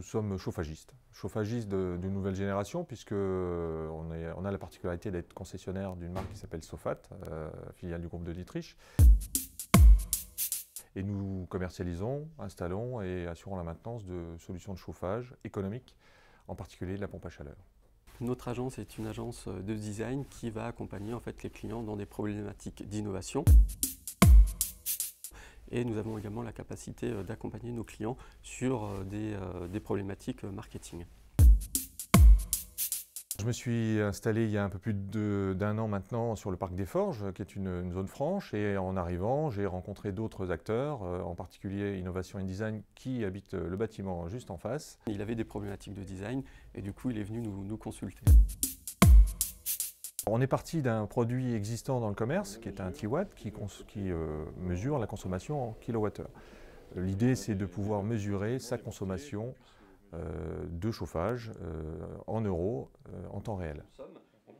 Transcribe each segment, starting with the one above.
sommes chauffagistes. Chauffagistes d'une nouvelle génération, puisque on a la particularité d'être concessionnaire d'une marque qui s'appelle Sofat, filiale du groupe de Dietrich. Et nous commercialisons, installons et assurons la maintenance de solutions de chauffage économiques, en particulier de la pompe à chaleur. Notre agence est une agence de design qui va accompagner en fait les clients dans des problématiques d'innovation. Et nous avons également la capacité d'accompagner nos clients sur des problématiques marketing. Je me suis installé il y a un peu plus d'un an maintenant sur le parc des Forges, qui est une zone franche, et en arrivant, j'ai rencontré d'autres acteurs, en particulier Innovation and Design, qui habitent le bâtiment juste en face. Il avait des problématiques de design et du coup il est venu nous consulter. On est parti d'un produit existant dans le commerce, qui est un T-Watt, qui mesure la consommation en kWh. L'idée, c'est de pouvoir mesurer sa consommation de chauffage en euros en temps réel.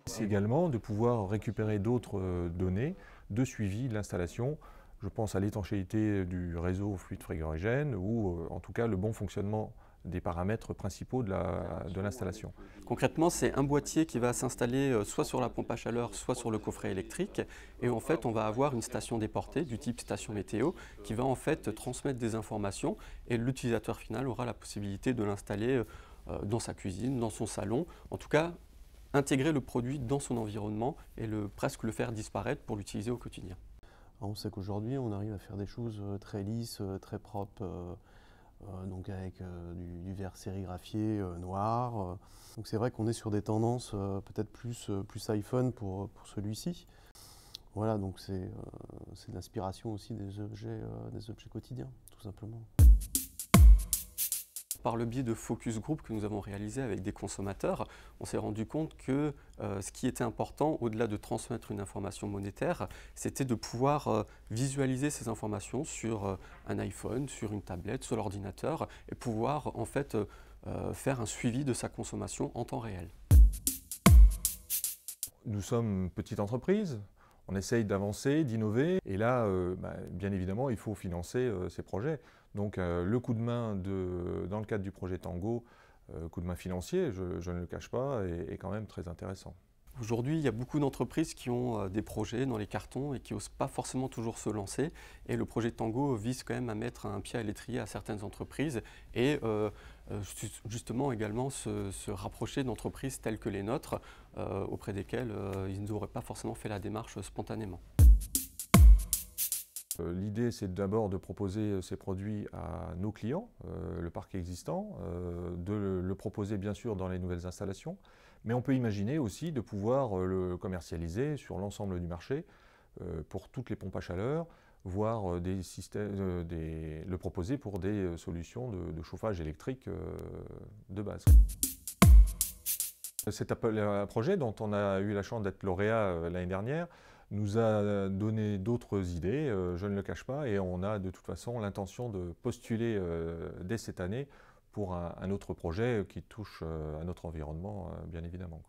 C'est également de pouvoir récupérer d'autres données de suivi de l'installation. Je pense à l'étanchéité du réseau fluide frigorigène ou en tout cas le bon fonctionnement des paramètres principaux de l'installation. Concrètement, c'est un boîtier qui va s'installer soit sur la pompe à chaleur, soit sur le coffret électrique. Et en fait, on va avoir une station déportée du type station météo qui va en fait transmettre des informations et l'utilisateur final aura la possibilité de l'installer dans sa cuisine, dans son salon. En tout cas, intégrer le produit dans son environnement et presque le faire disparaître pour l'utiliser au quotidien. On sait qu'aujourd'hui, on arrive à faire des choses très lisses, très propres. Donc avec du verre sérigraphié noir. Donc c'est vrai qu'on est sur des tendances peut-être plus iPhone pour celui-ci. Voilà, donc c'est de l'inspiration aussi des objets quotidiens, tout simplement. Par le biais de focus group que nous avons réalisé avec des consommateurs, on s'est rendu compte que ce qui était important, au-delà de transmettre une information monétaire, c'était de pouvoir visualiser ces informations sur un iPhone, sur une tablette, sur l'ordinateur, et pouvoir en fait faire un suivi de sa consommation en temps réel. Nous sommes une petite entreprise. On essaye d'avancer, d'innover, et là, bien évidemment, il faut financer ces projets. Donc le coup de main dans le cadre du projet Tango, coup de main financier, je ne le cache pas, est quand même très intéressant. Aujourd'hui, il y a beaucoup d'entreprises qui ont des projets dans les cartons et qui n'osent pas forcément toujours se lancer. Et le projet Tango vise quand même à mettre un pied à l'étrier à certaines entreprises et justement également se rapprocher d'entreprises telles que les nôtres, auprès desquelles ils n'auraient pas forcément fait la démarche spontanément. L'idée, c'est d'abord de proposer ces produits à nos clients, le parc existant, de le proposer bien sûr dans les nouvelles installations, mais on peut imaginer aussi de pouvoir le commercialiser sur l'ensemble du marché pour toutes les pompes à chaleur, voire le proposer pour des solutions de chauffage électrique de base. Cet projet dont on a eu la chance d'être lauréat l'année dernière nous a donné d'autres idées, je ne le cache pas, et on a de toute façon l'intention de postuler dès cette année pour un autre projet qui touche à notre environnement, bien évidemment.